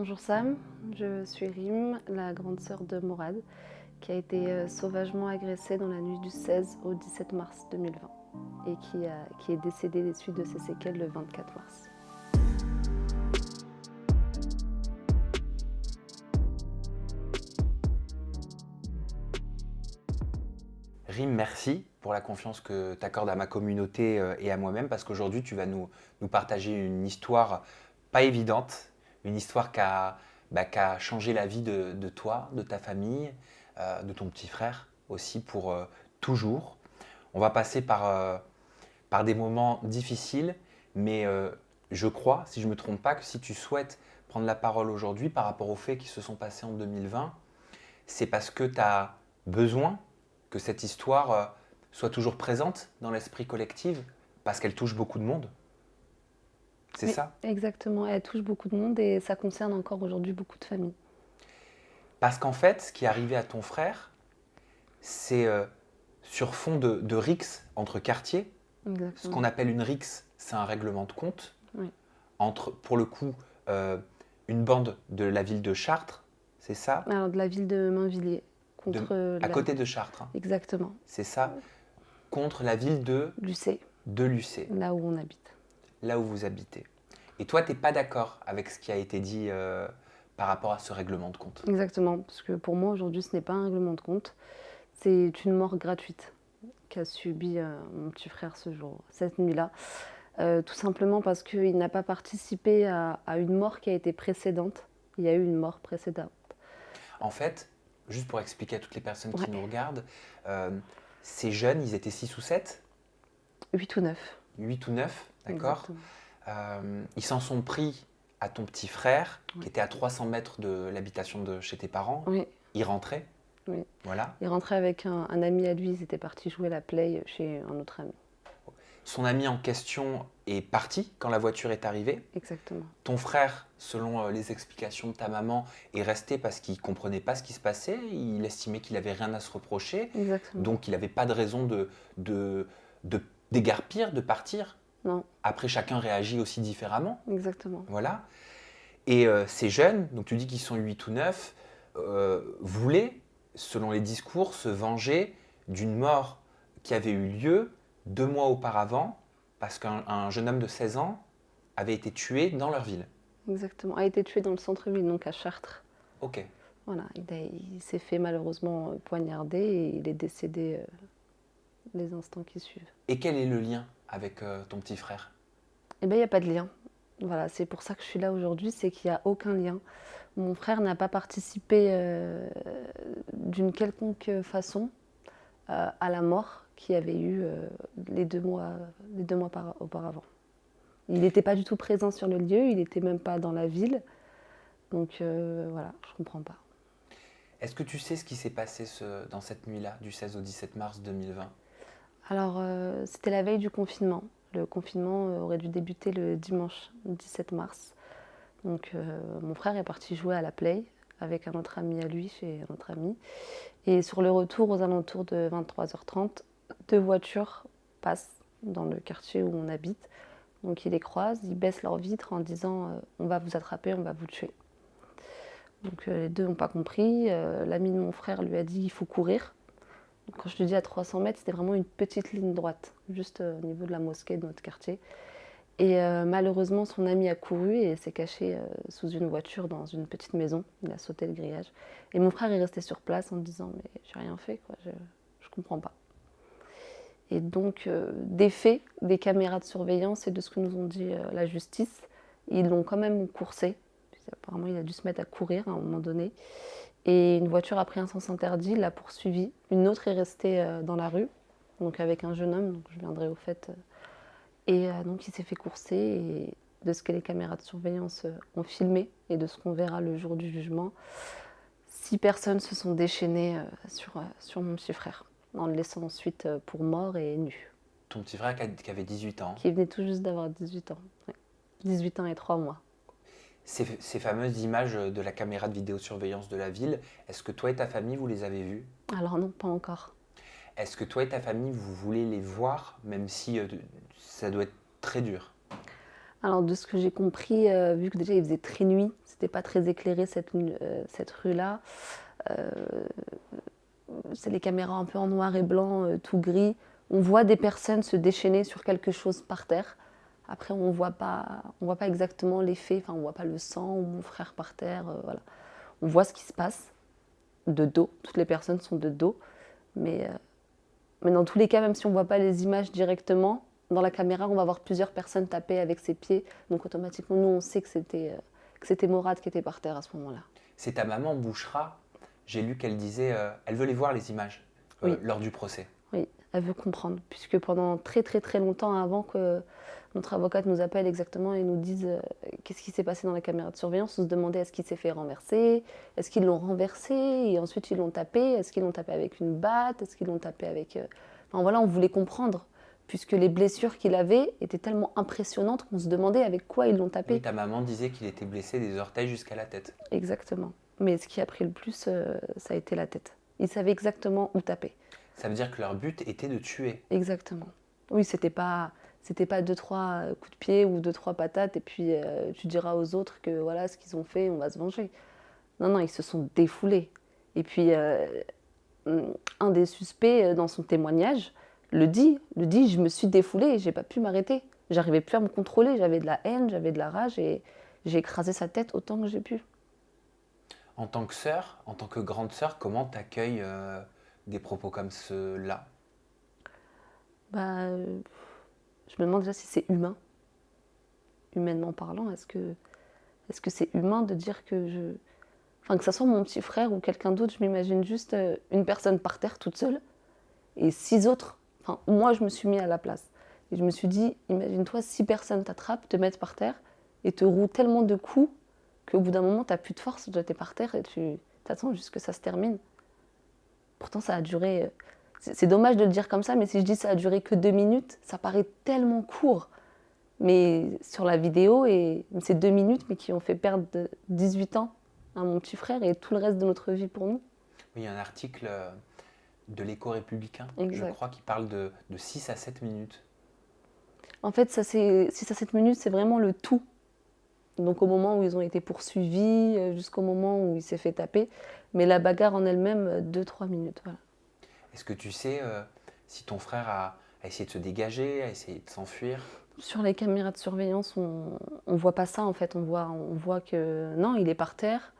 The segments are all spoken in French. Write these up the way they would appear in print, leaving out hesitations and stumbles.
Bonjour Sam, je suis Rim, la grande sœur de Morad, qui a été sauvagement agressée dans la nuit du 16 au 17 mars 2020 et qui est décédée des suites de ses séquelles le 24 mars. Rim, merci pour la confiance que tu accordes à ma communauté et à moi-même, parce qu'aujourd'hui, tu vas nous partager une histoire pas évidente, une histoire qui a changé la vie de toi, de ta famille, de ton petit frère aussi pour toujours. On va passer par des moments difficiles, mais je crois, si je ne me trompe pas, que si tu souhaites prendre la parole aujourd'hui par rapport aux faits qui se sont passés en 2020, c'est parce que tu as besoin que cette histoire soit toujours présente dans l'esprit collectif, parce qu'elle touche beaucoup de monde. C'est Oui, ça? exactement, elle touche beaucoup de monde et ça concerne encore aujourd'hui beaucoup de familles. Parce qu'en fait, ce qui est arrivé à ton frère, c'est sur fond de rixe entre quartiers. Ce qu'on Exactement, appelle une rixe, c'est un règlement de compte oui. entre, pour le coup, euh, une bande de la ville de Chartres, c'est ça? Alors de la ville de Mainvilliers De, contre à côté de Chartres, hein, Exactement, c'est ça? Contre la ville Lucé, de Lucé, là où on habite. là où vous habitez. Et toi, tu n'es pas d'accord avec ce qui a été dit par rapport à ce règlement de compte. Exactement, parce que pour moi aujourd'hui ce n'est pas un règlement de compte, c'est une mort gratuite qu'a subi mon petit frère cette nuit-là. Tout simplement parce qu'il n'a pas participé à une mort qui a été précédente. Il y a eu une mort précédente. En fait, juste pour expliquer à toutes les personnes qui Ouais, nous regardent, euh, ces jeunes, ils étaient 6 ou 7, 8 ou 9, 8 ou 9, d'accord. exactement. Ils s'en sont pris à ton petit frère, Ouais. qui était à 300 mètres de l'habitation de chez tes parents. Oui, Il rentrait, oui. voilà. Il rentrait avec un ami à lui, ils étaient partis jouer la play chez un autre ami. Son ami en question est parti quand la voiture est arrivée. Exactement. Ton frère, selon les explications de ta maman, est resté parce qu'il ne comprenait pas ce qui se passait. Il estimait qu'il n'avait rien à se reprocher. Exactement. Donc il n'avait pas de raison de déguerpir, de partir. Non, Après, chacun réagit aussi différemment. exactement. Voilà. Et ces jeunes, donc tu dis qu'ils sont 8 ou 9, voulaient, selon les discours, se venger d'une mort qui avait eu lieu 2 mois auparavant, parce qu'un jeune homme de 16 ans avait été tué dans leur ville. Exactement. A été tué dans le centre-ville, donc à Chartres. Ok. Voilà, il s'est fait malheureusement poignarder et il est décédé les instants qui suivent. Et quel est le lien avec ton petit frère? Eh bien, il n'y a pas de lien. Voilà, c'est pour ça que je suis là aujourd'hui, c'est qu'il n'y a aucun lien. Mon frère n'a pas participé d'une quelconque façon à la mort qu'il y avait eu auparavant. Il n'était pas du tout présent sur le lieu, il n'était même pas dans la ville. Donc voilà, je comprends pas. Est-ce que tu sais ce qui s'est passé dans cette nuit-là, du 16 au 17 mars 2020? Alors, c'était la veille du confinement. Le confinement aurait dû débuter le dimanche 17 mars. Donc, mon frère est parti jouer à la play avec un autre ami à lui, chez un autre ami. Et sur le retour, aux alentours de 23h30, deux voitures passent dans le quartier où on habite. Donc, ils les croisent, ils baissent leur vitre en disant on va vous attraper, on va vous tuer. Donc, les deux n'ont pas compris. L'ami de mon frère lui a dit il faut courir. Donc, quand je te dis à 300 mètres, c'était vraiment une petite ligne droite, juste au niveau de la mosquée de notre quartier. Et malheureusement, son ami a couru et s'est caché sous une voiture dans une petite maison. Il a sauté le grillage. Et mon frère est resté sur place en disant mais j'ai rien fait, quoi. Je comprends pas. Et donc, des faits, des caméras de surveillance et de ce que nous ont dit la justice, ils l'ont quand même coursé. Apparemment, il a dû se mettre à courir à un moment donné. Et une voiture a pris un sens interdit, l'a poursuivi. Une autre est restée dans la rue, donc avec un jeune homme, donc je viendrai au fait. Et donc il s'est fait courser. Et de ce que les caméras de surveillance ont filmé et de ce qu'on verra le jour du jugement, 6 personnes se sont déchaînées sur mon petit frère, en le laissant ensuite pour mort et nu. Ton petit frère qui avait 18 ans. Qui venait tout juste d'avoir 18 ans. Ouais. 18 ans et 3 mois. Ces fameuses images de la caméra de vidéosurveillance de la ville, est-ce que toi et ta famille, vous les avez vues? Alors non, pas encore. Est-ce que toi et ta famille, vous voulez les voir, même si ça doit être très dur? Alors de ce que j'ai compris, vu que déjà il faisait très nuit, c'était pas très éclairé cette rue-là, heu, c'est les caméras un peu en noir et blanc, tout gris. On voit des personnes se déchaîner sur quelque chose par terre. Après on voit pas exactement les faits, enfin on voit pas le sang ou mon frère par terre, voilà. On voit ce qui se passe de dos, toutes les personnes sont de dos, mais dans tous les cas, même si on voit pas les images directement, dans la caméra, on va voir plusieurs personnes taper avec ses pieds, donc automatiquement nous on sait que c'était Morad qui était par terre à ce moment-là. C'est ta maman Bouchra, j'ai lu qu'elle disait, elle veut les voir les images Oui. lors du procès. Oui, elle veut comprendre, puisque pendant très très très longtemps avant que notre avocate nous appelle exactement et nous dise qu'est-ce qui s'est passé dans la caméra de surveillance, on se demandait est-ce qu'il s'est fait renverser, est-ce qu'ils l'ont renversé et ensuite ils l'ont tapé, est-ce qu'ils l'ont tapé avec une batte, est-ce qu'ils l'ont tapé avec... Enfin voilà, on voulait comprendre, puisque les blessures qu'il avait étaient tellement impressionnantes qu'on se demandait avec quoi ils l'ont tapé. Oui, ta maman disait qu'il était blessé des orteils jusqu'à la tête. Exactement. Mais ce qui a pris le plus, ça a été la tête. Ils savaient exactement où taper. Ça veut dire que leur but était de tuer. Exactement. Oui, c'était pas 2-3 coups de pied ou 2-3 patates et puis tu diras aux autres que voilà ce qu'ils ont fait, on va se venger. Non, non, ils se sont défoulés. Et puis un des suspects dans son témoignage le dit, je me suis défoulé, j'ai pas pu m'arrêter. J'arrivais plus à me contrôler, j'avais de la haine, j'avais de la rage et j'ai écrasé sa tête autant que j'ai pu. En tant que sœur, en tant que grande sœur, comment t'accueilles des propos comme ceux-là? Bah, je me demande déjà si c'est humain, humainement parlant. Est-ce que c'est humain de dire enfin que ça soit mon petit frère ou quelqu'un d'autre, je m'imagine juste une personne par terre toute seule et 6 autres. Enfin, moi, je me suis mis à la place. Et je me suis dit, imagine-toi, 6 personnes t'attrapent, te mettent par terre et te rouent tellement de coups qu'au bout d'un moment, tu n'as plus de force, tu es par terre et tu attends juste que ça se termine. Pourtant, ça a duré. C'est dommage de le dire comme ça, mais si je dis ça a duré que 2 minutes, ça paraît tellement court. Mais sur la vidéo, et c'est 2 minutes, mais qui ont fait perdre 18 ans à mon petit frère et tout le reste de notre vie pour nous. Oui, il y a un article de l'Écho républicain, je Exact. crois, qui parle de 6 à 7 minutes. En fait, ça, 6 à 7 minutes, c'est vraiment le tout. Donc au moment où ils ont été poursuivis, jusqu'au moment où il s'est fait taper. Mais la bagarre en elle-même, 2-3 minutes. Voilà. Est-ce que tu sais si ton frère a essayé de se dégager, a essayé de s'enfuir? Sur les caméras de surveillance, on voit pas ça en fait. On voit que non, il est par terre.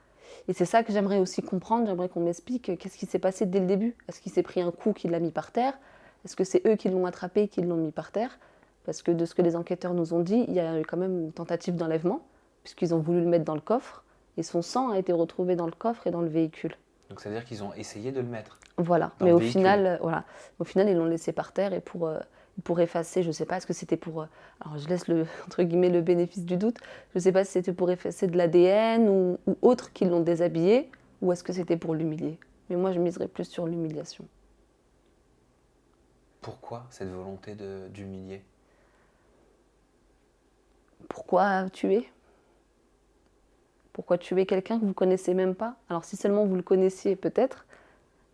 Et c'est ça que j'aimerais aussi comprendre. J'aimerais qu'on m'explique qu'est-ce qui s'est passé dès le début. Est-ce qu'il s'est pris un coup qui l'a mis par terre? Est-ce que c'est eux qui l'ont attrapé et qui l'ont mis par terre? Parce que de ce que les enquêteurs nous ont dit, il y a eu quand même une tentative d'enlèvement, puisqu'ils ont voulu le mettre dans le coffre. Et son sang a été retrouvé dans le coffre et dans le véhicule. Donc ça veut dire qu'ils ont essayé de le mettre Voilà. dans Mais le au véhicule. final, voilà. Au final, ils l'ont laissé par terre et pour effacer, je ne sais pas, est-ce que c'était pour... alors je laisse entre guillemets le bénéfice du doute. Je ne sais pas si c'était pour effacer de l'ADN ou autre qui l'ont déshabillé, ou est-ce que c'était pour l'humilier. Mais moi, je miserais plus sur l'humiliation. Pourquoi cette volonté d'humilier? Pourquoi tuer? Pourquoi tuer quelqu'un que vous ne connaissez même pas? Alors si seulement vous le connaissiez, peut-être.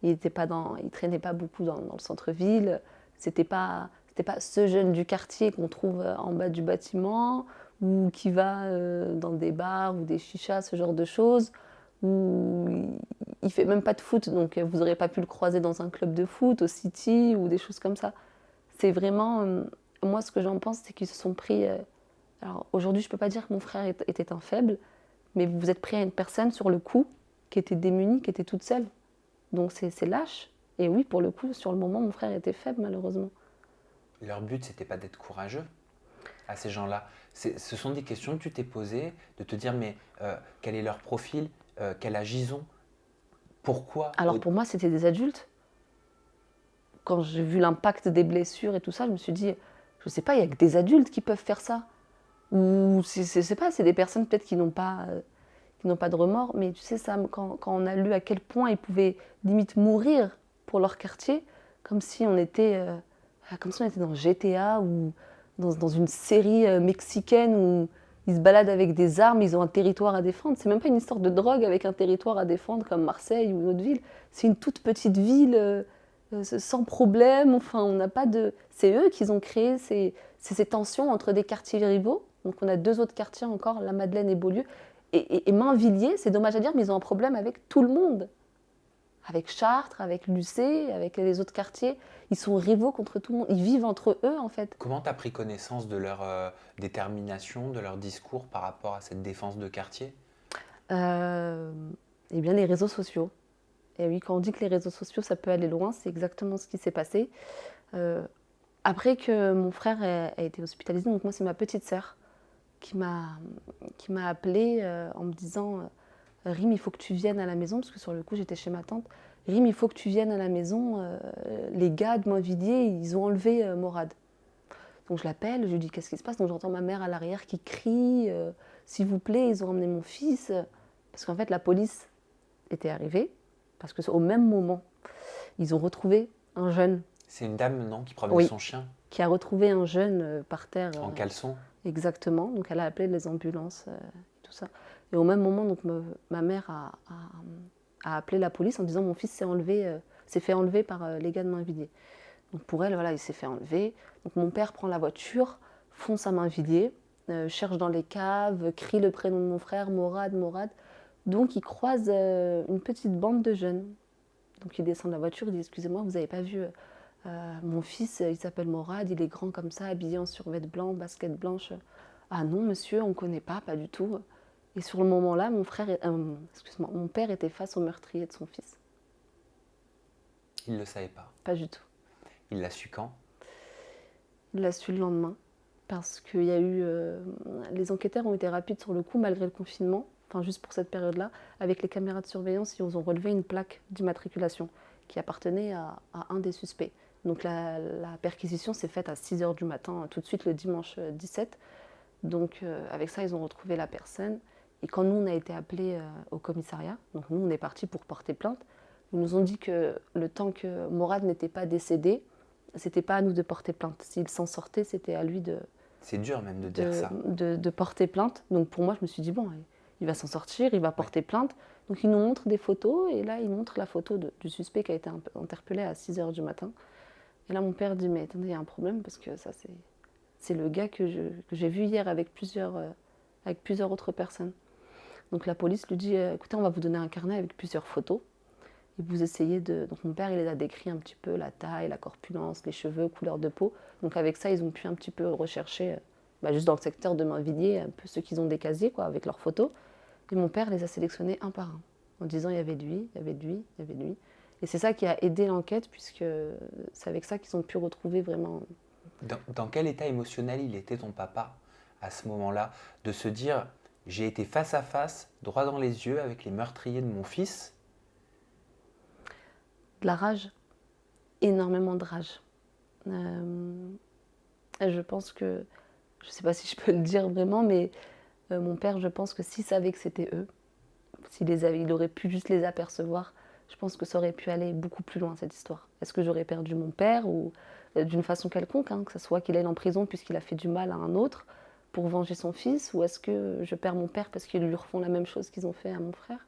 Il traînait pas beaucoup dans le centre-ville. C'était pas ce jeune du quartier qu'on trouve en bas du bâtiment ou qui va dans des bars ou des chichas, ce genre de choses. Ou il fait même pas de foot, donc vous n'aurez pas pu le croiser dans un club de foot, au City ou des choses comme ça. C'est vraiment, moi ce que j'en pense, c'est qu'ils se sont pris. Alors aujourd'hui, je peux pas dire que mon frère était un faible, mais vous vous êtes pris à une personne sur le coup qui était démunie, qui était toute seule. Donc c'est lâche. Et oui, pour le coup, sur le moment, mon frère était faible, malheureusement. Leur but, c'était pas d'être courageux à ces gens-là. Ce sont des questions que tu t'es posées, de te dire, mais quel est leur profil, quel âge ils ont, pourquoi? Alors pour moi, c'était des adultes. Quand j'ai vu l'impact des blessures et tout ça, je me suis dit, je sais pas, il y a que des adultes qui peuvent faire ça. Ou c'est pas, c'est des personnes peut-être qui n'ont pas de remords. Mais tu sais, Sam, quand on a lu à quel point ils pouvaient limite mourir pour leur quartier, comme si on était dans GTA ou dans une série mexicaine où ils se baladent avec des armes, ils ont un territoire à défendre. C'est même pas une histoire de drogue avec un territoire à défendre comme Marseille ou une autre ville. C'est une toute petite ville sans problème. Enfin, on n'a pas de... C'est eux qui ont créé ces tensions entre des quartiers rivaux. Donc on a 2 autres quartiers encore, la Madeleine et Beaulieu. Et Mainvilliers, c'est dommage à dire, mais ils ont un problème avec tout le monde. Avec Chartres, avec Lucé, avec les autres quartiers. Ils sont rivaux contre tout le monde. Ils vivent entre eux, en fait. Comment tu as pris connaissance de leur détermination, de leur discours par rapport à cette défense de quartier? Euh, eh bien, les réseaux sociaux. Et oui, quand on dit que les réseaux sociaux, ça peut aller loin, c'est exactement ce qui s'est passé. Euh, Après que mon frère a été hospitalisé, donc moi, c'est ma petite sœur qui m'a appelée en me disant Rim, il faut que tu viennes à la maison, parce que sur le coup, j'étais chez ma tante. Rim, il faut que tu viennes à la maison. Les gars de Mainvilliers, ils ont enlevé Morad. Donc je l'appelle, je lui dis qu'est-ce qui se passe. Donc j'entends ma mère à l'arrière qui crie s'il vous plaît, ils ont emmené mon fils. Parce qu'en fait, la police était arrivée, parce qu'au même moment, ils ont retrouvé un jeune. C'est une dame, non, qui promenait Oui. son chien Qui a retrouvé un jeune par terre. en caleçon. Exactement. Donc elle a appelé les ambulances, tout ça. Et au même moment, donc ma mère a appelé la police en disant mon fils s'est fait enlever par les gars de Mainvilliers. Donc pour elle, voilà, il s'est fait enlever. Donc mon père prend la voiture, fonce à Mainvilliers, cherche dans les caves, crie le prénom de mon frère, Morad, Morad. Donc il croise une petite bande de jeunes. Donc il descend de la voiture, il dit excusez-moi, vous n'avez pas vu mon fils, il s'appelle Morad, il est grand comme ça, habillé en survêt blanc, basket blanche. Ah non monsieur, on ne connaît pas du tout. Et sur le moment là, mon père était face au meurtrier de son fils. Il ne le savait pas. Pas du tout. Il l'a su quand? Il l'a su le lendemain, parce qu'il y a eu... les enquêteurs ont été rapides sur le coup, malgré le confinement, enfin juste pour cette période-là. Avec les caméras de surveillance, ils ont relevé une plaque d'immatriculation qui appartenait à un des suspects. Donc la perquisition s'est faite à 6h du matin, tout de suite le dimanche 17. Donc avec ça, ils ont retrouvé la personne. Et quand nous, on a été appelés au commissariat, donc nous, on est partis pour porter plainte, ils nous ont dit que le temps que Morad n'était pas décédé, c'était pas à nous de porter plainte. S'il s'en sortait, c'était à lui C'est dur même de dire ça. de porter plainte. Donc pour moi, je me suis dit, bon, il va s'en sortir, il va porter plainte. Donc ils nous montrent des photos, et là, ils montrent la photo du suspect qui a été interpellé à 6h du matin. Et là, mon père dit, mais attendez, il y a un problème, parce que ça, c'est le gars que j'ai vu hier avec plusieurs autres personnes. Donc la police lui dit, écoutez, on va vous donner un carnet avec plusieurs photos. Et vous essayez de... Donc mon père, il les a décrits un petit peu, la taille, la corpulence, les cheveux, couleur de peau. Donc avec ça, ils ont pu un petit peu rechercher, juste dans le secteur de Mainvilliers, un peu ceux qu'ils ont des casiers, quoi, avec leurs photos. Et mon père les a sélectionnés un par un, en disant il y avait lui, il y avait lui, il y avait lui. Et c'est ça qui a aidé l'enquête, puisque c'est avec ça qu'ils ont pu retrouver vraiment... Dans quel état émotionnel il était ton papa à ce moment-là, de se dire j'ai été face à face, droit dans les yeux avec les meurtriers de mon fils? De la rage, énormément de rage. Je pense que, je ne sais pas si je peux le dire vraiment, mais mon père, je pense que s'il savait que c'était eux, il aurait pu juste les apercevoir, je pense que ça aurait pu aller beaucoup plus loin, cette histoire. Est-ce que j'aurais perdu mon père, ou d'une façon quelconque, que ce soit qu'il aille en prison puisqu'il a fait du mal à un autre pour venger son fils, ou est-ce que je perds mon père parce qu'ils lui refont la même chose qu'ils ont fait à mon frère?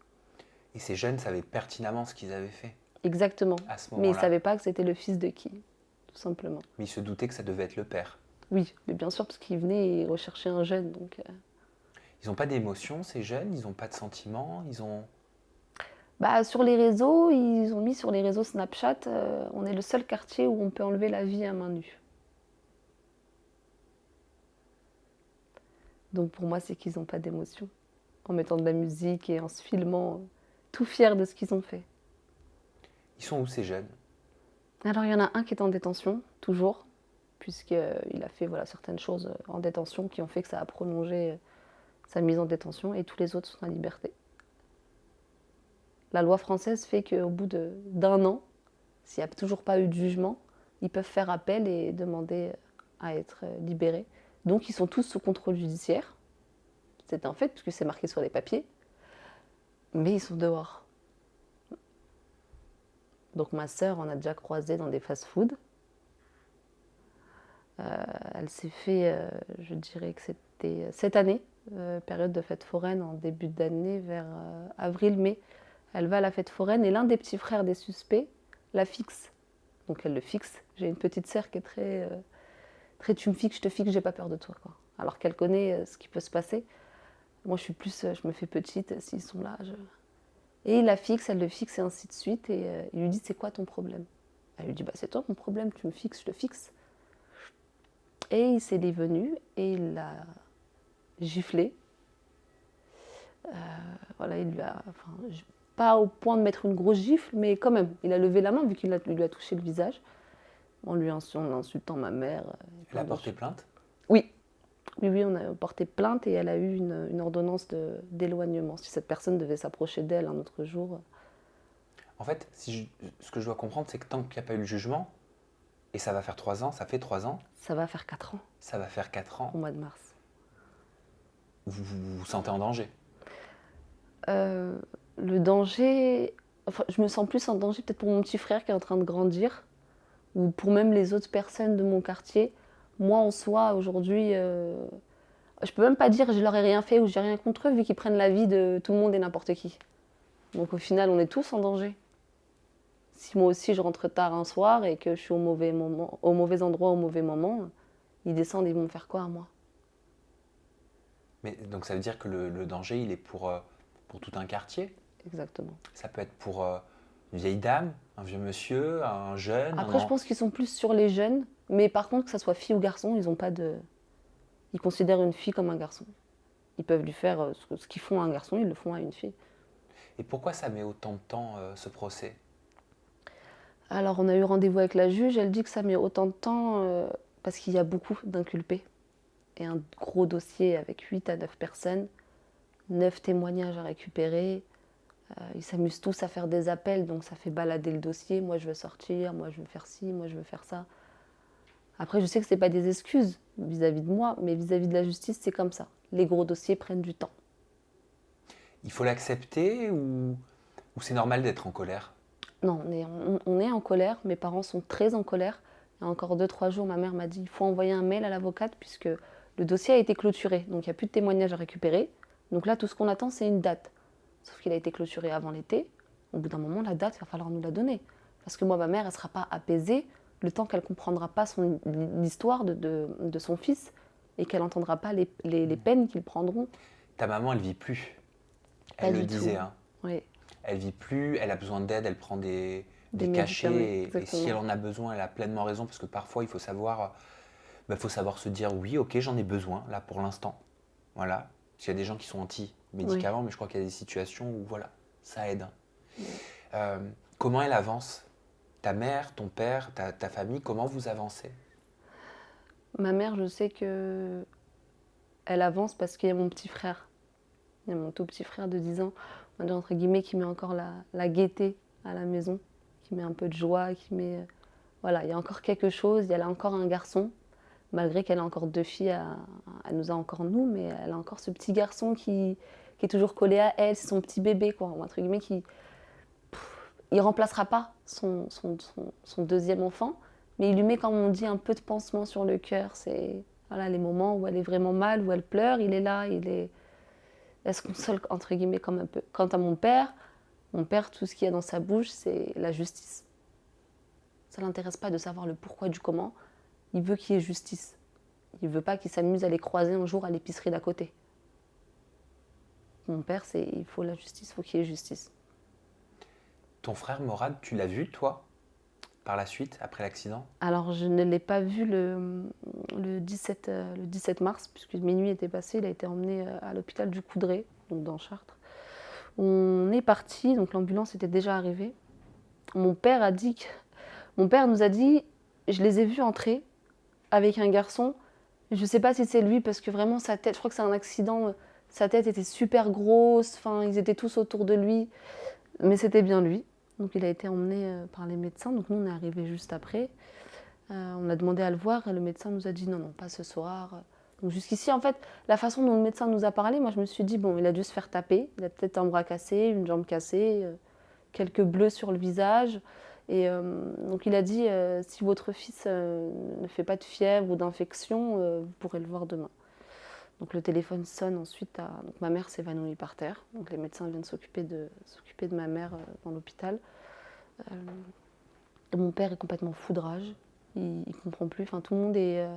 Et ces jeunes savaient pertinemment ce qu'ils avaient fait. Exactement. À ce Mais ils ne moment-là. savaient pas que c'était le fils de qui, tout simplement. Mais ils se doutaient que ça devait être le père. Oui, mais bien sûr, parce qu'ils venaient rechercher un jeune. Donc, Ils n'ont pas d'émotion, ces jeunes, ils n'ont pas de sentiments, ils ont... sur les réseaux, ils ont mis sur les réseaux Snapchat, on est le seul quartier où on peut enlever la vie à main nue. Donc pour moi, c'est qu'ils n'ont pas d'émotion. En mettant de la musique et en se filmant, tout fiers de ce qu'ils ont fait. Ils sont où ces jeunes? Alors il y en a un qui est en détention, toujours, puisqu'il a fait certaines choses en détention qui ont fait que ça a prolongé sa mise en détention, et tous les autres sont en liberté. La loi française fait qu'au bout d'un an, s'il n'y a toujours pas eu de jugement, ils peuvent faire appel et demander à être libérés. Donc ils sont tous sous contrôle judiciaire. C'est un fait, puisque c'est marqué sur les papiers. Mais ils sont dehors. Donc ma sœur en a déjà croisé dans des fast-foods. Elle s'est fait, je dirais que c'était cette année, période de fête foraine en début d'année, vers avril-mai. Elle va à la fête foraine et l'un des petits frères des suspects la fixe. Donc elle le fixe. J'ai une petite sœur qui est très tu me fixes, je te fixe, j'ai pas peur de toi, quoi. alors qu'elle connaît ce qui peut se passer. Moi, je suis plus, je me fais petite s'ils sont là. Et il la fixe, elle le fixe et ainsi de suite. Et il lui dit, c'est quoi ton problème? Elle lui dit, bah, c'est toi ton problème, tu me fixes, je le fixe. Et il s'est dévenu et il l'a giflé. Voilà, il lui a, enfin, pas au point de mettre une grosse gifle, mais quand même, il a levé la main vu qu'il lui a touché le visage, en insultant ma mère. Elle a porté plainte? Oui. Oui, on a porté plainte et elle a eu une ordonnance d'éloignement. Si cette personne devait s'approcher d'elle un autre jour. En fait, ce que je dois comprendre, c'est que tant qu'il n'y a pas eu le jugement, et ça va faire 3 ans, ça fait 3 ans, Ça va faire 4 ans ça va faire 4 ans, au mois de mars. vous sentez en danger. Le danger, enfin, je me sens plus en danger peut-être pour mon petit frère qui est en train de grandir, ou pour même les autres personnes de mon quartier. Moi, en soi, aujourd'hui, je peux même pas dire que je leur ai rien fait ou j'ai rien contre eux, vu qu'ils prennent la vie de tout le monde et n'importe qui. Donc au final, on est tous en danger. Si moi aussi je rentre tard un soir et que je suis au mauvais moment, au mauvais endroit au mauvais moment, ils descendent, ils vont me faire quoi à moi? Mais donc ça veut dire que le danger, il est pour tout un quartier. Exactement. Ça peut être pour une vieille dame, un vieux monsieur, un jeune, Après, je pense qu'ils sont plus sur les jeunes, mais par contre, que ça soit fille ou garçon, ils ont pas de. Ils considèrent une fille comme un garçon. Ils peuvent lui faire ce qu'ils font à un garçon, ils le font à une fille. Et pourquoi ça met autant de temps, ce procès? Alors, on a eu rendez-vous avec la juge, elle dit que ça met autant de temps parce qu'il y a beaucoup d'inculpés. Et un gros dossier avec 8 à 9 personnes, 9 témoignages à récupérer. Ils s'amusent tous à faire des appels, donc ça fait balader le dossier. Moi, je veux sortir, moi, je veux faire ci, moi, je veux faire ça. Après, je sais que ce n'est pas des excuses vis-à-vis de moi, mais vis-à-vis de la justice, c'est comme ça. Les gros dossiers prennent du temps. Il faut l'accepter ou c'est normal d'être en colère? Non, on est en colère. Mes parents sont très en colère. Il y a encore 2-3 jours, ma mère m'a dit il faut envoyer un mail à l'avocate puisque le dossier a été clôturé. Donc il n'y a plus de témoignages à récupérer. Donc là, tout ce qu'on attend, c'est une date. Sauf qu'il a été clôturé avant l'été. Au bout d'un moment, la date, il va falloir nous la donner. Parce que moi, ma mère, elle ne sera pas apaisée le temps qu'elle ne comprendra pas l'histoire de son fils et qu'elle n'entendra pas les peines qu'ils prendront. Ta maman, elle vit plus. Pas Elle le du disait, tout. hein. Oui. Elle vit plus, elle a besoin d'aide, elle prend des médicaments, cachets. Et si exactement. elle en a besoin, elle a pleinement raison, parce que parfois, il faut savoir, faut savoir se dire, oui, ok, j'en ai besoin, là, pour l'instant. Voilà. Parce qu'il y a des gens qui sont anti-médicaments, mais je crois qu'il y a des situations où, voilà, ça aide. Comment elle avance? Ta mère, ton père, ta famille, comment vous avancez? Ma mère, je sais que elle avance parce qu'il y a mon petit frère. Il y a mon tout petit frère de 10 ans, on va dire entre guillemets, qui met encore la gaieté à la maison, qui met un peu de joie, qui met... Voilà, il y a encore quelque chose, il y a là encore un garçon, malgré qu'elle a encore 2 filles, elle nous a encore nous, mais elle a encore ce petit garçon qui est toujours collé à elle, c'est son petit bébé, quoi, entre guillemets, il remplacera pas son deuxième enfant, mais il lui met, comme on dit, un peu de pansement sur le cœur. C'est voilà, les moments où elle est vraiment mal, où elle pleure, il est là, elle se console, entre guillemets, comme un peu. Quant à mon père, tout ce qu'il y a dans sa bouche, c'est la justice. Ça ne l'intéresse pas de savoir le pourquoi du comment. Il veut qu'il y ait justice. Il ne veut pas qu'il s'amuse à les croiser un jour à l'épicerie d'à côté. Mon père, il faut la justice, il faut qu'il y ait justice. Ton frère Morad, tu l'as vu, toi, par la suite, après l'accident? Alors, je ne l'ai pas vu le 17 mars, puisque minuit était passé. Il a été emmené à l'hôpital du Coudray, donc dans Chartres. On est parti, donc l'ambulance était déjà arrivée. Mon père nous a dit, je les ai vus entrer avec un garçon. Je ne sais pas si c'est lui, parce que vraiment sa tête, je crois que c'est un accident, sa tête était super grosse, enfin, ils étaient tous autour de lui, mais c'était bien lui. Donc il a été emmené par les médecins, donc nous on est arrivés juste après. On a demandé à le voir et le médecin nous a dit non, pas ce soir. Donc jusqu'ici, en fait, la façon dont le médecin nous a parlé, moi je me suis dit, bon, il a dû se faire taper, il a peut-être un bras cassé, une jambe cassée, quelques bleus sur le visage. Et donc il a dit, si votre fils ne fait pas de fièvre ou d'infection, vous pourrez le voir demain. Donc le téléphone sonne ensuite, donc ma mère s'évanouit par terre. Donc les médecins viennent s'occuper de ma mère dans l'hôpital. Mon père est complètement fou de rage, il comprend plus. Enfin tout le monde est,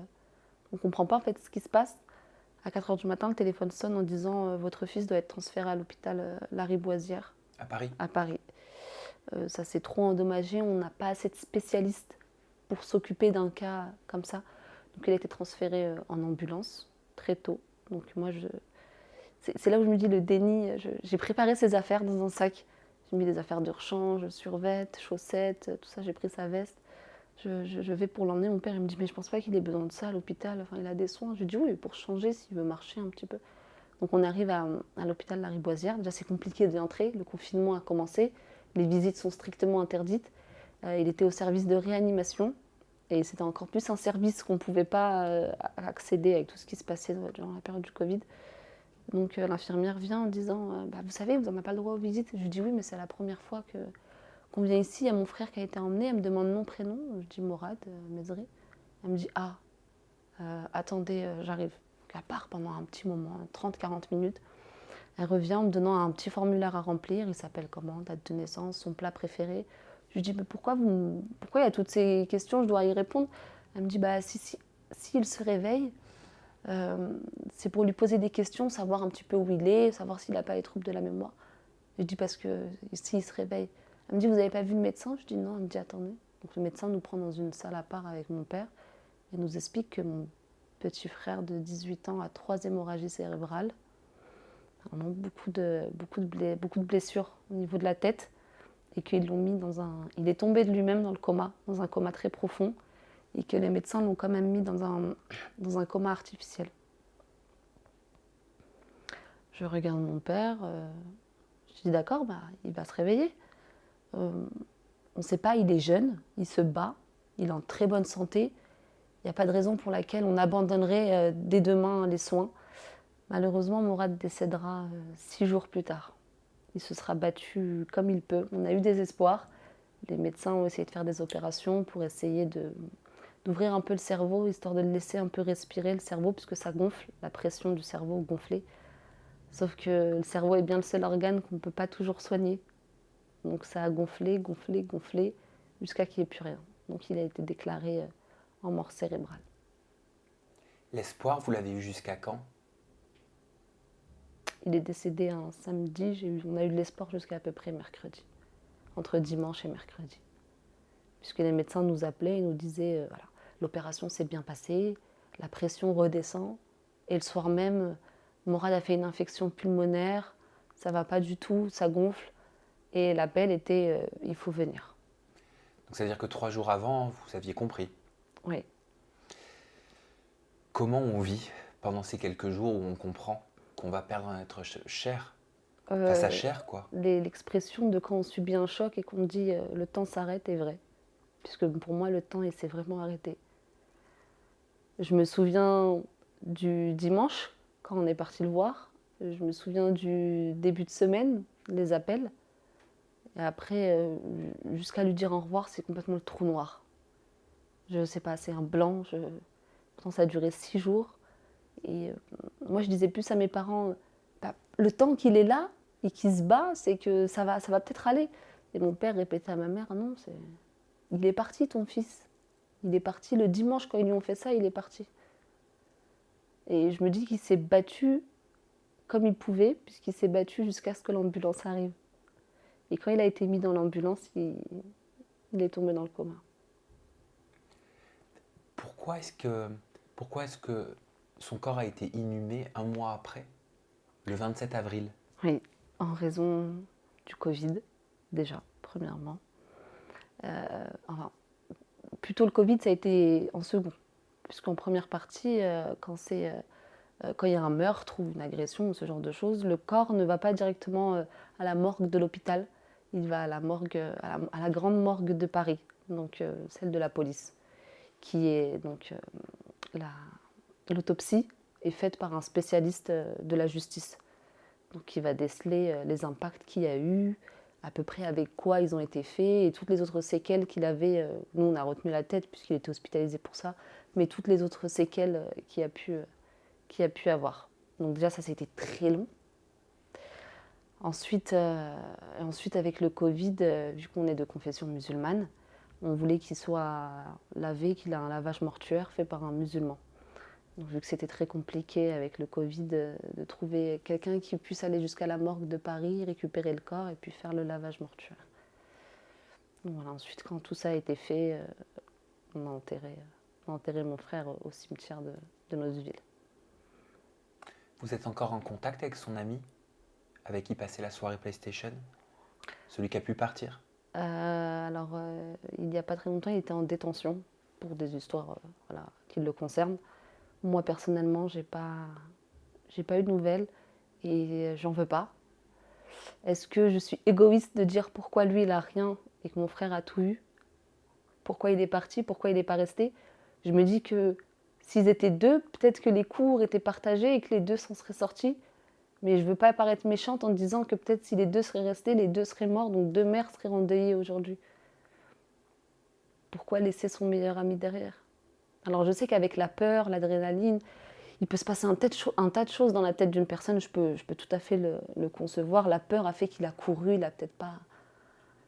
on comprend pas en fait ce qui se passe. À 4 heures du matin, le téléphone sonne en disant votre fils doit être transféré à l'hôpital Lariboisière À Paris? à Paris. Ça s'est trop endommagé, on n'a pas assez de spécialistes pour s'occuper d'un cas comme ça. Donc il a été transféré en ambulance très tôt. Donc moi, c'est là où je me dis le déni. J'ai préparé ses affaires dans un sac. J'ai mis des affaires de rechange, survêtements, chaussettes, tout ça. J'ai pris sa veste. Je vais pour l'emmener. Mon père il me dit mais je pense pas qu'il ait besoin de ça à l'hôpital. Enfin, il a des soins. Je lui dis oui, pour changer s'il veut marcher un petit peu. Donc on arrive à l'hôpital Lariboisière. Déjà c'est compliqué d'y entrer. Le confinement a commencé. Les visites sont strictement interdites. Il était au service de réanimation. Et c'était encore plus un service qu'on ne pouvait pas accéder avec tout ce qui se passait durant la période du Covid. Donc l'infirmière vient en disant vous savez, vous n'avez pas le droit aux visites. Je lui dis oui, mais c'est la première fois qu'on vient ici. Il y a mon frère qui a été emmené. Elle me demande nom, prénom. Je dis Morad Mezri. Elle me dit attendez, j'arrive. Donc, elle part pendant un petit moment, 30-40 minutes. Elle revient en me donnant un petit formulaire à remplir. Il s'appelle comment, date de naissance, son plat préféré. Je lui dis mais pourquoi il y a toutes ces questions, je dois y répondre. Elle me dit si il se réveille, c'est pour lui poser des questions, savoir un petit peu où il est, savoir s'il n'a pas les troubles de la mémoire. Je dis parce que s'il se réveille. Elle me dit vous n'avez pas vu le médecin? Je dis non. Elle me dit attendez. Donc le médecin nous prend dans une salle à part avec mon père et nous explique que mon petit frère de 18 ans a 3 hémorragies cérébrales. Vraiment beaucoup de blessures au niveau de la tête et qu'ils l'ont mis il est tombé de lui-même dans le coma, dans un coma très profond et que les médecins l'ont quand même mis dans un coma artificiel. Je regarde mon père, je dis d'accord, il va se réveiller. On ne sait pas, il est jeune, il se bat, il est en très bonne santé. Il n'y a pas de raison pour laquelle on abandonnerait dès demain les soins. Malheureusement, Morad décédera 6 jours plus tard. Il se sera battu comme il peut. On a eu des espoirs. Les médecins ont essayé de faire des opérations pour essayer d'ouvrir un peu le cerveau, histoire de le laisser un peu respirer le cerveau, puisque ça gonfle, la pression du cerveau gonflée. Sauf que le cerveau est bien le seul organe qu'on ne peut pas toujours soigner. Donc ça a gonflé, gonflé, gonflé, jusqu'à qu'il n'y ait plus rien. Donc il a été déclaré en mort cérébrale. L'espoir, vous l'avez eu jusqu'à quand? Il est décédé un samedi, on a eu de l'espoir jusqu'à peu près mercredi, entre dimanche et mercredi. Puisque les médecins nous appelaient et nous disaient voilà, l'opération s'est bien passée, la pression redescend, et le soir même, Morad a fait une infection pulmonaire, ça va pas du tout, ça gonfle, et l'appel était il faut venir. Donc ça veut dire que 3 jours avant, vous aviez compris. Oui. Comment on vit pendant ces quelques jours où on comprend qu'on va perdre un être cher, sa chair, quoi? L'expression de quand on subit un choc et qu'on dit le temps s'arrête est vraie. Puisque pour moi, le temps s'est vraiment arrêté. Je me souviens du dimanche, quand on est parti le voir. Je me souviens du début de semaine, les appels. Et après, jusqu'à lui dire au revoir, c'est complètement le trou noir. Je ne sais pas, c'est un blanc. Pourtant, ça a duré 6 jours. Et moi, je disais plus à mes parents, le temps qu'il est là et qu'il se bat, c'est que ça va peut-être aller. Et mon père répétait à ma mère, non, il est parti ton fils. Il est parti le dimanche quand ils lui ont fait ça, il est parti. Et je me dis qu'il s'est battu comme il pouvait, puisqu'il s'est battu jusqu'à ce que l'ambulance arrive. Et quand il a été mis dans l'ambulance, il est tombé dans le coma. Pourquoi est-ce que son corps a été inhumé un mois après, le 27 avril? Oui, en raison du Covid, déjà, premièrement. Plutôt le Covid, ça a été en second. Puisqu'en première partie, quand il y a un meurtre ou une agression ou ce genre de choses, le corps ne va pas directement à la morgue de l'hôpital. Il va à la morgue, à la grande morgue de Paris, donc celle de la police, qui est donc l'autopsie est faite par un spécialiste de la justice. Donc il va déceler les impacts qu'il y a eu, à peu près avec quoi ils ont été faits et toutes les autres séquelles qu'il avait. Nous, on a retenu la tête puisqu'il était hospitalisé pour ça, mais toutes les autres séquelles qu'il a pu avoir. Donc déjà, ça, c'était très long. Ensuite, avec le Covid, vu qu'on est de confession musulmane, on voulait qu'il soit lavé, qu'il ait un lavage mortuaire fait par un musulman. Donc, vu que c'était très compliqué avec le Covid, de trouver quelqu'un qui puisse aller jusqu'à la morgue de Paris, récupérer le corps et puis faire le lavage mortuaire. Donc, voilà, ensuite, quand tout ça a été fait, on a enterré mon frère au cimetière de notre ville. Vous êtes encore en contact avec son ami avec qui passait la soirée PlayStation? Celui qui a pu partir? Il n'y a pas très longtemps, il était en détention pour des histoires voilà, qui le concernent. Moi, personnellement, j'ai pas eu de nouvelles et j'en veux pas. Est-ce que je suis égoïste de dire pourquoi lui, il a rien et que mon frère a tout eu? Pourquoi il est parti? Pourquoi il n'est pas resté? Je me dis que s'ils étaient deux, peut-être que les cours étaient partagés et que les deux s'en seraient sortis. Mais je ne veux pas paraître méchante en disant que peut-être si les deux seraient restés, les deux seraient morts, donc deux mères seraient endeuillées aujourd'hui. Pourquoi laisser son meilleur ami derrière? Alors je sais qu'avec la peur, l'adrénaline, il peut se passer un tas de choses dans la tête d'une personne, je peux tout à fait le concevoir. La peur a fait qu'il a couru, il a peut-être pas...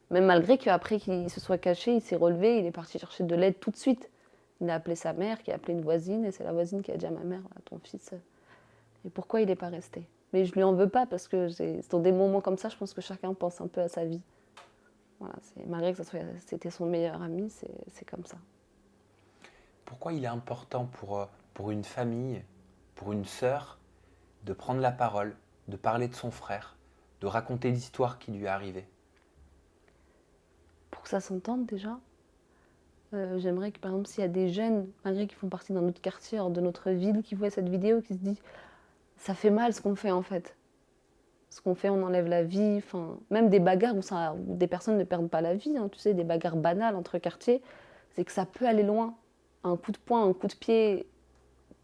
Même malgré qu'après qu'il se soit caché, il s'est relevé, il est parti chercher de l'aide tout de suite. Il a appelé sa mère, qui a appelé une voisine, et c'est la voisine qui a dit à ma mère, à ton fils, et pourquoi il n'est pas resté? Mais je lui en veux pas, parce que dans des moments comme ça, je pense que chacun pense un peu à sa vie. Voilà, malgré que c'était son meilleur ami, c'est comme ça. Pourquoi il est important pour une famille, pour une sœur, de prendre la parole, de parler de son frère, de raconter l'histoire qui lui est arrivée? Pour que ça s'entende déjà, j'aimerais que par exemple s'il y a des jeunes, malgré qu'ils font partie d'un autre quartier, hors de notre ville, qui voient cette vidéo, qui se disent ça fait mal ce qu'on fait en fait. Ce qu'on fait, on enlève la vie, enfin, même des bagarres où des personnes ne perdent pas la vie, hein, tu sais, des bagarres banales entre quartiers, c'est que ça peut aller loin. Un coup de poing, un coup de pied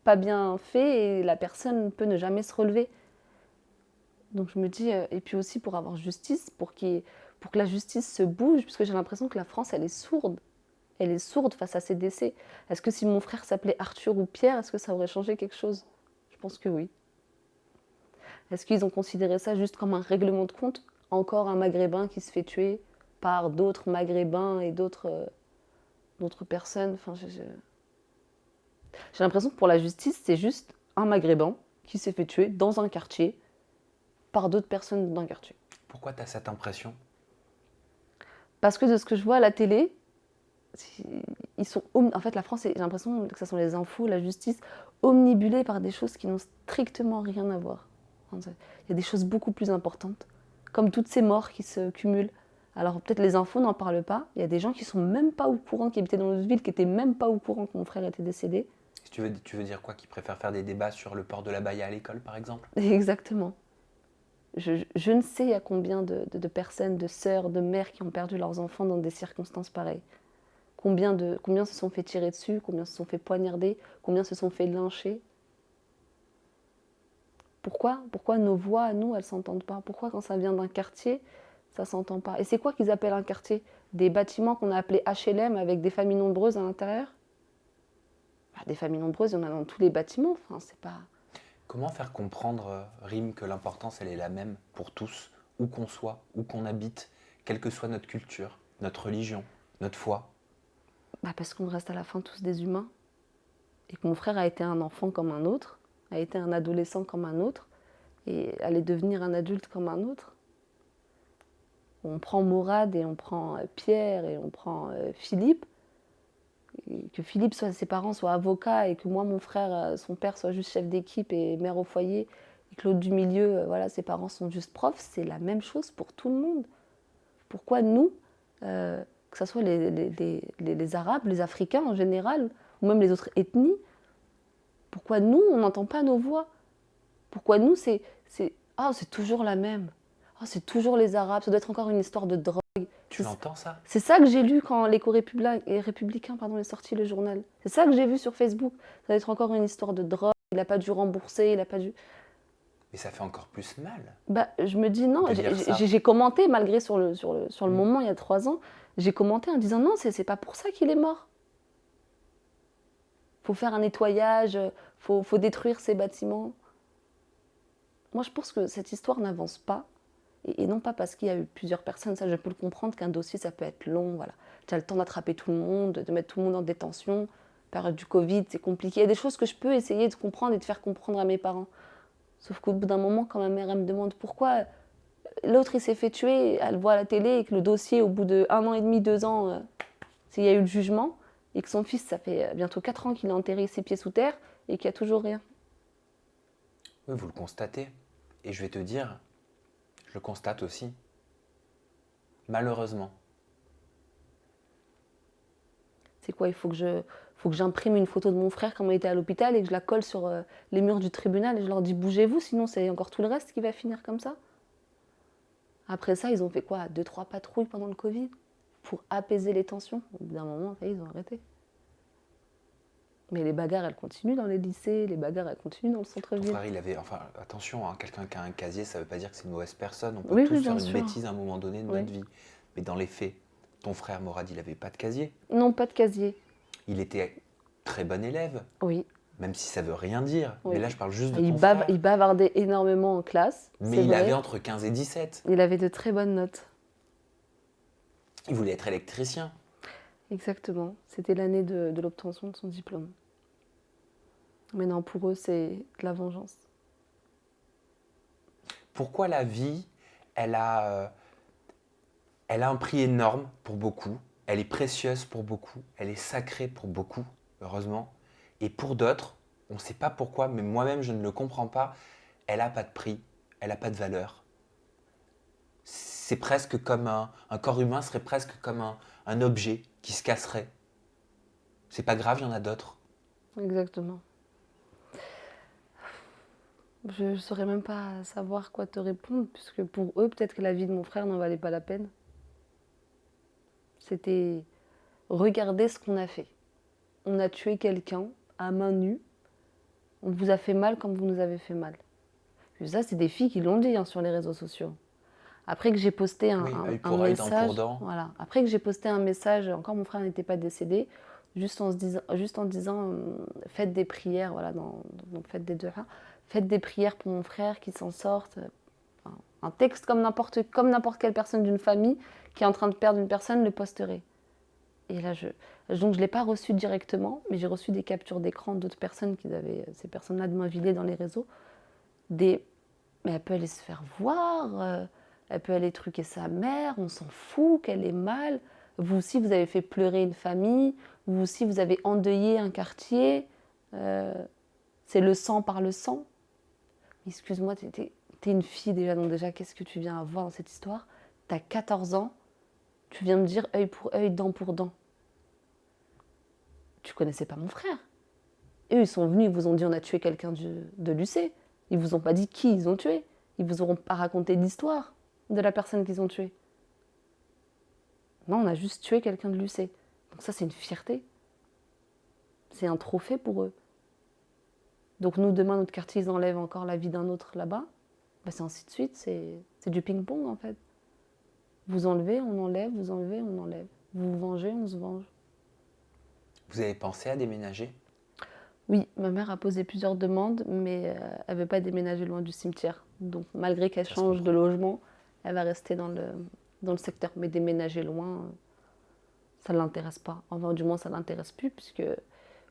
pas bien fait et la personne peut ne jamais se relever. Donc je me dis, et puis aussi pour avoir justice, pour que la justice se bouge, puisque j'ai l'impression que la France, elle est sourde. Elle est sourde face à ces décès. Est-ce que si mon frère s'appelait Arthur ou Pierre, est-ce que ça aurait changé quelque chose? Je pense que oui. Est-ce qu'ils ont considéré ça juste comme un règlement de compte? Encore un Maghrébin qui se fait tuer par d'autres Maghrébins et d'autres personnes. Enfin, j'ai l'impression que pour la justice, c'est juste un Maghrébin qui s'est fait tuer dans un quartier par d'autres personnes d'un quartier. Pourquoi tu as cette impression? Parce que de ce que je vois à la télé, ils sont en fait, la France, j'ai l'impression que ce sont les infos, la justice, omnibulés par des choses qui n'ont strictement rien à voir. Il y a des choses beaucoup plus importantes, comme toutes ces morts qui se cumulent. Alors peut-être les infos n'en parlent pas. Il y a des gens qui sont même pas au courant, qui habitaient dans notre ville, qui étaient même pas au courant que mon frère était décédé. Tu veux dire quoi? Qui préfèrent faire des débats sur le port de l'abaya à l'école, par exemple? Exactement. Je ne sais à combien de personnes, de sœurs, de mères qui ont perdu leurs enfants dans des circonstances pareilles. Combien se sont fait tirer dessus, combien se sont fait poignarder, combien se sont fait lyncher. Pourquoi nos voix, à nous, elles ne s'entendent pas? Pourquoi quand ça vient d'un quartier, ça ne s'entend pas? Et c'est quoi qu'ils appellent un quartier? Des bâtiments qu'on a appelés HLM avec des familles nombreuses à l'intérieur? Des familles nombreuses, il y en a dans tous les bâtiments. Enfin, c'est pas... Comment faire comprendre, Rim, que l'importance, elle est la même pour tous, où qu'on soit, où qu'on habite, quelle que soit notre culture, notre religion, notre foi? Parce qu'on reste à la fin tous des humains. Et que mon frère a été un enfant comme un autre, a été un adolescent comme un autre, et allait devenir un adulte comme un autre. On prend Morad et on prend Pierre et on prend Philippe. Et que Philippe, ses parents soient avocats et que moi, mon frère, son père soit juste chef d'équipe et mère au foyer, et que l'autre du milieu, voilà, ses parents sont juste profs, c'est la même chose pour tout le monde. Pourquoi nous, que ce soit les Arabes, les Africains en général, ou même les autres ethnies, pourquoi nous, on n'entend pas nos voix? Pourquoi nous, c'est toujours la même? C'est toujours les Arabes, ça doit être encore une histoire de drogue. Tu l'entends ça? C'est ça que j'ai lu quand l'Éco-Républicain est sorti le journal. C'est ça que j'ai vu sur Facebook. Ça doit être encore une histoire de drogue, il n'a pas dû rembourser, il n'a pas dû... Mais ça fait encore plus mal. Je me dis non, j'ai commenté malgré sur le moment, il y a 3 ans, j'ai commenté en disant non, c'est pas pour ça qu'il est mort. Faut faire un nettoyage, faut détruire ces bâtiments. Moi, je pense que cette histoire n'avance pas. Et non pas parce qu'il y a eu plusieurs personnes, ça je peux le comprendre qu'un dossier ça peut être long, voilà. Tu as le temps d'attraper tout le monde, de mettre tout le monde en détention. période du Covid, c'est compliqué. Il y a des choses que je peux essayer de comprendre et de faire comprendre à mes parents. Sauf qu'au bout d'un moment, quand ma mère elle me demande pourquoi l'autre il s'est fait tuer, elle voit à la télé et que le dossier, au bout de 1 an et demi, 2 ans, il y a eu le jugement, et que son fils, ça fait bientôt 4 ans qu'il a enterré ses pieds sous terre et qu'il n'y a toujours rien. Oui, vous le constatez. Et je vais te dire, je le constate aussi. Malheureusement. C'est quoi? Il faut que j'imprime une photo de mon frère quand il était à l'hôpital et que je la colle sur les murs du tribunal et je leur dis bougez-vous, sinon c'est encore tout le reste qui va finir comme ça. Après ça, ils ont fait quoi? 2, 3 patrouilles pendant le Covid pour apaiser les tensions. Au bout d'un moment, ils ont arrêté. Mais les bagarres, elles continuent dans les lycées, les bagarres, elles continuent dans le Ton centre-ville. frère, il avait. Enfin, attention, hein, quelqu'un qui a un casier, ça ne veut pas dire que c'est une mauvaise personne. On peut Oui, tous oui, faire bien une sûr. bêtise à un moment donné de Oui. notre vie. Mais dans les faits, ton frère Morad, il n'avait pas de casier. Non, pas de casier. Il était très bon élève, Oui. même si ça veut rien dire. Oui. Mais là, je parle juste de Il, ton frère. il bavardait énormément en classe. Mais c'est il vrai. avait entre 15 et 17. Il avait de très bonnes notes. Il voulait être électricien. Exactement. C'était l'année de l'obtention de son diplôme. Mais non, pour eux, c'est de la vengeance. Pourquoi la vie, elle a un prix énorme pour beaucoup. Elle est précieuse pour beaucoup. Elle est sacrée pour beaucoup, heureusement. Et pour d'autres, on ne sait pas pourquoi, mais moi-même, je ne le comprends pas. Elle n'a pas de prix. Elle n'a pas de valeur. C'est presque comme un corps humain serait presque comme un objet qui se casserait. C'est pas grave, il y en a d'autres. Exactement. Je ne saurais même pas savoir quoi te répondre, puisque pour eux, peut-être que la vie de mon frère n'en valait pas la peine. C'était regarder ce qu'on a fait. On a tué quelqu'un à main nue. On vous a fait mal comme vous nous avez fait mal. Et ça, c'est des filles qui l'ont dit sur les réseaux sociaux. Après que j'ai posté un œil, dent message, pour dent. voilà. Après que j'ai posté un message, encore mon frère n'était pas décédé, juste en disant faites des prières, voilà, donc faites des du'a, faites des prières pour mon frère qui s'en sorte. Enfin, un texte comme n'importe quelle personne d'une famille qui est en train de perdre une personne le posterait. Et là, donc je ne l'ai pas reçu directement, mais j'ai reçu des captures d'écran d'autres personnes qui avaient ces personnes-là de m'inviter dans les réseaux. Mais elle peut aller se faire voir, elle peut aller truquer sa mère, on s'en fout qu'elle est mal. Vous aussi, vous avez fait pleurer une famille, vous aussi, vous avez endeuillé un quartier. C'est le sang par le sang. Mais excuse-moi, t'es une fille déjà, donc déjà, qu'est-ce que tu viens avoir dans cette histoire? T'as 14 ans, tu viens me dire œil pour œil, dent pour dent. Tu connaissais pas mon frère. Et eux, ils sont venus, ils vous ont dit on a tué quelqu'un de l'UC. Ils vous ont pas dit qui ils ont tué. Ils vous auront pas raconté l'histoire de la personne qu'ils ont tuée. Non, on a juste tué quelqu'un de l'UC. Donc ça, c'est une fierté. C'est un trophée pour eux. Donc nous, demain, notre quartier, ils enlèvent encore la vie d'un autre là-bas. Ben, c'est ainsi de suite, c'est du ping-pong en fait. Vous enlevez, on enlève, vous enlevez, on enlève. Vous vous vengez, on se venge. Vous avez pensé à déménager? Oui, ma mère a posé plusieurs demandes, mais elle ne veut pas déménager loin du cimetière. Donc malgré qu'elle change de logement, elle va rester dans le secteur. Mais déménager loin, ça ne l'intéresse pas. Enfin, du moins, ça ne l'intéresse plus, puisque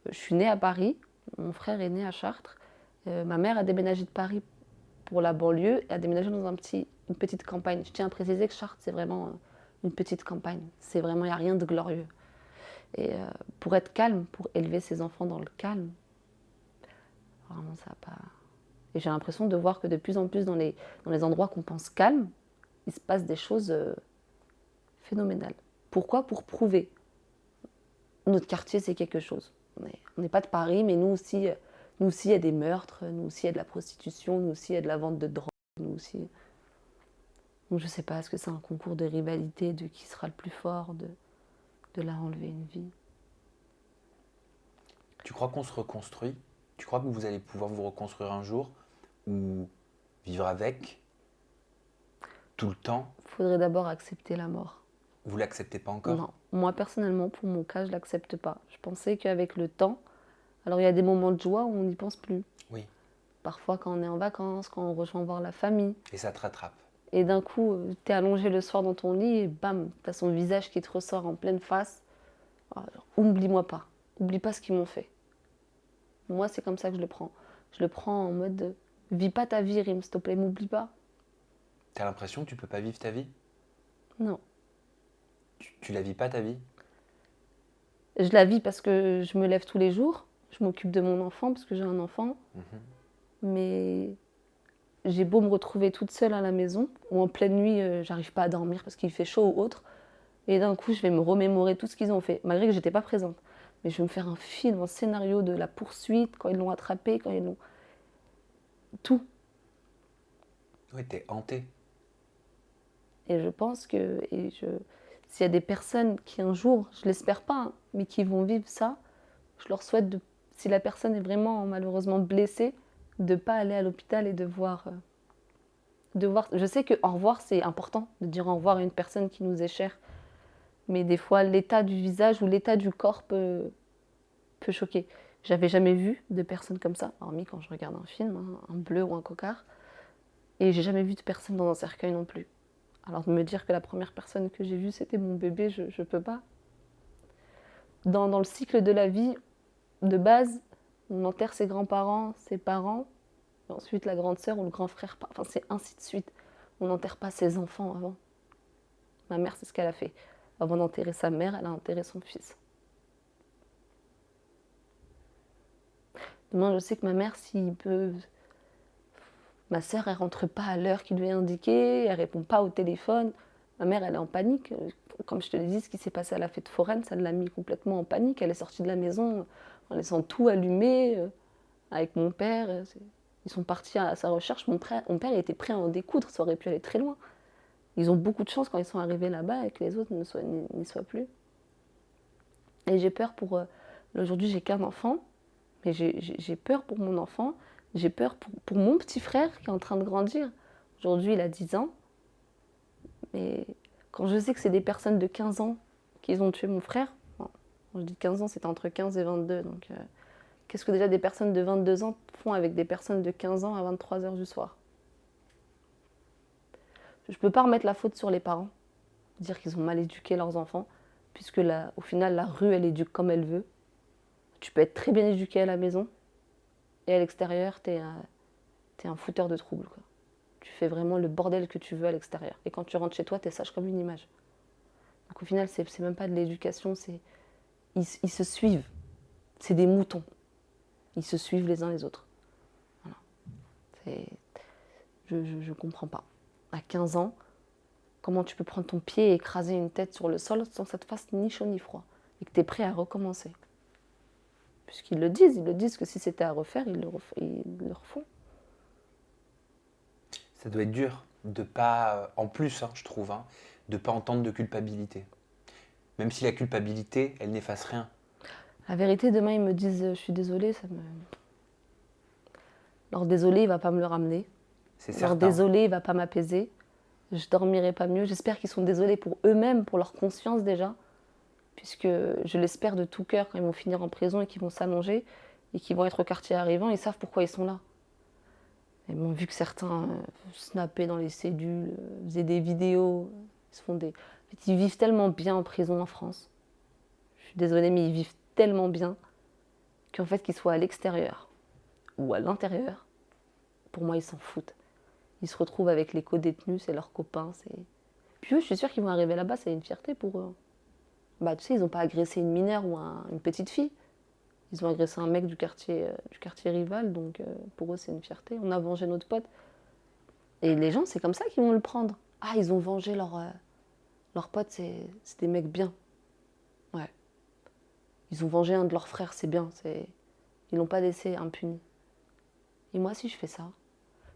je suis née à Paris, mon frère est né à Chartres. Ma mère a déménagé de Paris pour la banlieue et a déménagé dans une petite campagne. Je tiens à préciser que Chartres, c'est vraiment une petite campagne. C'est vraiment, il n'y a rien de glorieux. Et pour être calme, pour élever ses enfants dans le calme, vraiment ça n'a pas... Et j'ai l'impression de voir que de plus en plus dans les endroits qu'on pense calmes, il se passe des choses phénoménales. Pourquoi? Pour prouver. Notre quartier, c'est quelque chose. On n'est pas de Paris, mais nous aussi, il y a des meurtres, nous aussi, il y a de la prostitution, nous aussi, il y a de la vente de drogue, nous aussi. Donc je ne sais pas, est-ce que c'est un concours de rivalité, de qui sera le plus fort, de leur enlever une vie? Tu crois qu'on se reconstruit? Tu crois que vous allez pouvoir vous reconstruire un jour ou vivre avec tout le temps? Il faudrait d'abord accepter la mort. Vous l'acceptez pas encore? Non, moi personnellement, pour mon cas, je ne l'accepte pas. Je pensais qu'avec le temps, alors il y a des moments de joie où on n'y pense plus. Oui. Parfois quand on est en vacances, quand on rejoint voir la famille. Et ça te rattrape? Et d'un coup, tu es allongé le soir dans ton lit et bam, tu as son visage qui te ressort en pleine face. Alors, oublie-moi pas. oublie pas ce qu'ils m'ont fait. Moi, c'est comme ça que je le prends. Je le prends en mode, vis pas ta vie, Rim, s'il te plaît, m'oublie pas. T'as l'impression que tu peux pas vivre ta vie? Non. Tu la vis pas ta vie? Je la vis parce que je me lève tous les jours, je m'occupe de mon enfant parce que j'ai un enfant, Mhm. mais j'ai beau me retrouver toute seule à la maison, ou en pleine nuit, j'arrive pas à dormir parce qu'il fait chaud ou autre, et d'un coup, je vais me remémorer tout ce qu'ils ont fait, malgré que j'étais pas présente. Mais je vais me faire un film, un scénario de la poursuite, quand ils l'ont attrapé, quand ils l'ont... Tout. Ouais, t'es hanté. Et je pense que s'il y a des personnes qui un jour, je l'espère pas, hein, mais qui vont vivre ça, je leur souhaite, si la personne est vraiment malheureusement blessée, de ne pas aller à l'hôpital et de voir. Je sais que au revoir, c'est important de dire au revoir à une personne qui nous est chère, mais des fois, l'état du visage ou l'état du corps peut choquer. J'avais jamais vu de personnes comme ça, hormis quand je regarde un film, hein, un bleu ou un cocard, et j'ai jamais vu de personne dans un cercueil non plus. Alors de me dire que la première personne que j'ai vue, c'était mon bébé, je ne peux pas. Dans le cycle de la vie, de base, on enterre ses grands-parents, ses parents, et ensuite la grande sœur ou le grand frère, enfin c'est ainsi de suite. On n'enterre pas ses enfants avant. Ma mère, c'est ce qu'elle a fait. Avant d'enterrer sa mère, elle a enterré son fils. Demain, je sais que ma mère, s'il peut... Ma sœur, elle rentre pas à l'heure qui lui est indiquée, elle répond pas au téléphone. Ma mère, elle est en panique. Comme je te l'ai dit, ce qui s'est passé à la fête foraine, ça l'a mis complètement en panique. Elle est sortie de la maison en laissant tout allumé avec mon père. Ils sont partis à sa recherche. Mon père était prêt à en découdre, ça aurait pu aller très loin. Ils ont beaucoup de chance quand ils sont arrivés là-bas et que les autres n'y soient plus. Et j'ai peur pour... Aujourd'hui, j'ai qu'un enfant, mais j'ai peur pour mon enfant. J'ai peur pour mon petit frère qui est en train de grandir. Aujourd'hui, il a 10 ans. Mais quand je sais que c'est des personnes de 15 ans qui ont tué mon frère, bon, quand je dis 15 ans, c'est entre 15 et 22. Donc, qu'est-ce que déjà des personnes de 22 ans font avec des personnes de 15 ans à 23 heures du soir? Je ne peux pas remettre la faute sur les parents, dire qu'ils ont mal éduqué leurs enfants, puisque au final, la rue, elle éduque comme elle veut. Tu peux être très bien éduqué à la maison, et à l'extérieur, t'es un fouteur de trouble, quoi. Tu fais vraiment le bordel que tu veux à l'extérieur. Et quand tu rentres chez toi, t'es sage comme une image. Donc au final, c'est même pas de l'éducation, ils se suivent. C'est des moutons. Ils se suivent les uns les autres. Voilà. Je comprends pas. À 15 ans, comment tu peux prendre ton pied et écraser une tête sur le sol sans que ça te fasse ni chaud ni froid et que tu es prêt à recommencer? Puisqu'ils le disent que si c'était à refaire, ils le refont. Ça doit être dur de pas, en plus, hein, je trouve, hein, de pas entendre de culpabilité. Même si la culpabilité, elle n'efface rien. La vérité, demain, ils me disent je suis désolée, Alors désolé, il va pas me le ramener. C'est Alors certain. désolé, il va pas m'apaiser. Je dormirai pas mieux. J'espère qu'ils sont désolés pour eux-mêmes, pour leur conscience déjà. Puisque je l'espère de tout cœur quand ils vont finir en prison et qu'ils vont s'allonger et qu'ils vont être au quartier arrivant, ils savent pourquoi ils sont là. Et bon, vu que certains snappaient dans les cellules, faisaient des vidéos, ils vivent tellement bien en prison en France. Je suis désolée, mais ils vivent tellement bien qu'en fait, qu'ils soient à l'extérieur ou à l'intérieur, pour moi, ils s'en foutent. Ils se retrouvent avec les co-détenus, c'est leurs copains. Puis eux, je suis sûre qu'ils vont arriver là-bas, c'est une fierté pour eux. Bah, tu sais, ils n'ont pas agressé une mineure ou une petite fille. Ils ont agressé un mec du quartier rival, donc pour eux, c'est une fierté. On a vengé notre pote. Et les gens, c'est comme ça qu'ils vont le prendre. Ah, ils ont vengé leur pote, c'est des mecs bien. Ouais. Ils ont vengé un de leurs frères, c'est bien. Ils n'ont pas laissé impuni. Et moi, si je fais ça,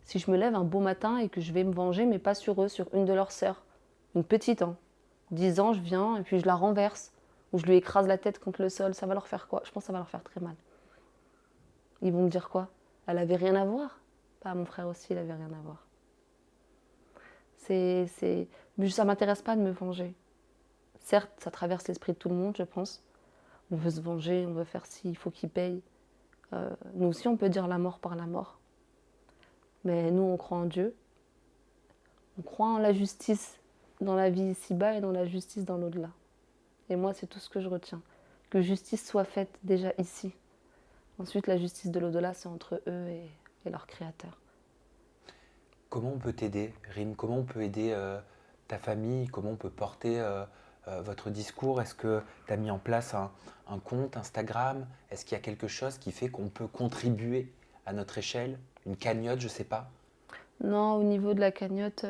si je me lève un beau matin et que je vais me venger, mais pas sur eux, sur une de leurs sœurs, une petite, hein, 10 ans, je viens et puis je la renverse, ou je lui écrase la tête contre le sol, ça va leur faire quoi? Je pense que ça va leur faire très mal. Ils vont me dire quoi? Elle avait rien à voir? Bah, mon frère aussi, il avait rien à voir. Mais ça m'intéresse pas de me venger. Certes, ça traverse l'esprit de tout le monde, je pense. On veut se venger, on veut faire ci, il faut qu'il paye. Nous aussi, on peut dire la mort par la mort. Mais nous, on croit en Dieu. On croit en la justice dans la vie ici-bas et dans la justice dans l'au-delà. Et moi, c'est tout ce que je retiens. que justice soit faite déjà ici. Ensuite, la justice de l'au-delà, c'est entre eux et leur créateur. Comment on peut t'aider, Rim? Comment on peut aider ta famille? Comment on peut porter votre discours? Est-ce que tu as mis en place un compte Instagram? Est-ce qu'il y a quelque chose qui fait qu'on peut contribuer à notre échelle? Une cagnotte, je sais pas. Non, au niveau de la cagnotte,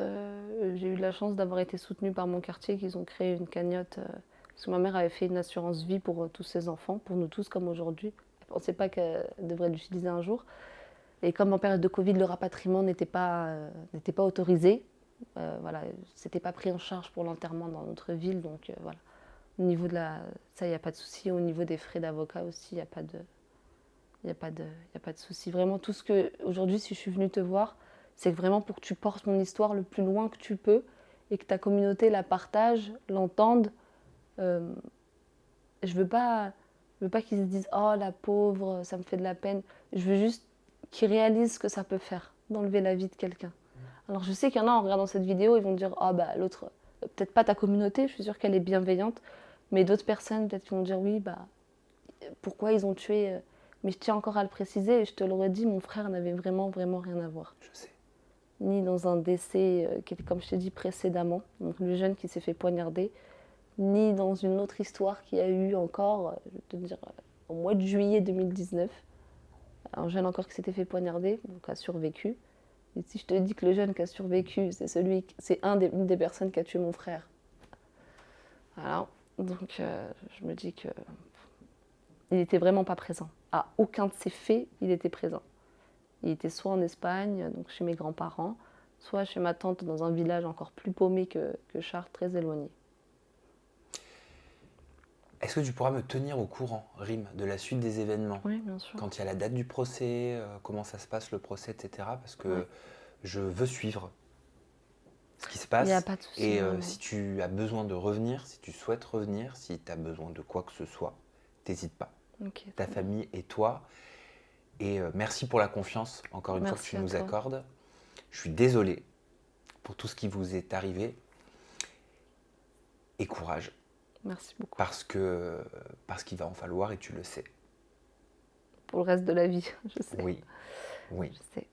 j'ai eu de la chance d'avoir été soutenue par mon quartier, qu'ils ont créé une cagnotte. Parce que ma mère avait fait une assurance vie pour tous ses enfants, pour nous tous comme aujourd'hui. Elle ne pensait pas qu'elle devrait l'utiliser un jour. Et comme en période de Covid, le rapatriement n'était pas autorisé, voilà, c'était pas pris en charge pour l'enterrement dans notre ville. Donc voilà. Au niveau de ça, il n'y a pas de souci. Au niveau des frais d'avocat aussi, il n'y a pas de, y a pas de souci. Vraiment, tout ce que aujourd'hui, si je suis venue te voir, c'est vraiment pour que tu portes mon histoire le plus loin que tu peux et que ta communauté la partage, l'entende. Euh, je veux pas qu'ils se disent oh la pauvre, ça me fait de la peine. Je veux juste qu'ils réalisent ce que ça peut faire d'enlever la vie de quelqu'un. Alors je sais qu'il y en a en regardant cette vidéo, ils vont dire ah bah l'autre, peut-être pas ta communauté, je suis sûre qu'elle est bienveillante, mais d'autres personnes peut-être qui vont dire oui bah pourquoi ils ont tué. Mais je tiens encore à le préciser et je te le redis, mon frère n'avait vraiment vraiment rien à voir. Je sais. Ni dans un décès qui était comme je te dis précédemment, donc le jeune qui s'est fait poignarder, ni dans une autre histoire qu'il y a eu encore, je vais te dire, au mois de juillet 2019. Un jeune encore qui s'était fait poignarder, donc a survécu. Et si je te dis que le jeune qui a survécu, c'est une des personnes qui a tué mon frère. Voilà. Donc je me dis que il n'était vraiment pas présent. À aucun de ces faits, il était présent. Il était soit en Espagne, donc chez mes grands-parents, soit chez ma tante dans un village encore plus paumé que Chartres, très éloigné. Est-ce que tu pourras me tenir au courant, Rim, de la suite des événements? Oui, bien sûr. Quand il y a la date du procès, comment ça se passe le procès, etc. Parce que Ouais. je veux suivre ce qui se Il n'y a passe. pas de souci. Et Vraiment. si tu as besoin de revenir, si tu souhaites revenir, si tu as besoin de quoi que ce soit, t'hésites pas. Ok, Ta très bien. famille et toi. Et merci pour la confiance, encore une fois, que Merci tu à nous toi. accordes. Je suis désolé pour tout ce qui vous est arrivé. Et courage, Merci beaucoup. parce qu'il va en falloir et tu le sais. Pour le reste de la vie, je sais. Oui, oui. Je sais.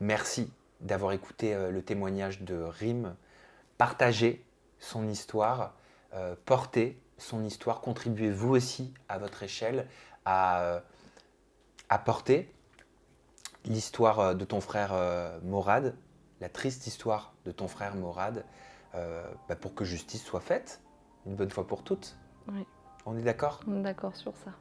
Merci d'avoir écouté le témoignage de Rim. Partagez son histoire, portez son histoire, contribuez vous aussi à votre échelle à porter l'histoire de ton frère Morad, la triste histoire de ton frère Morad, pour que justice soit faite, une bonne fois pour toutes. Oui, On est d'accord? on est d'accord sur ça.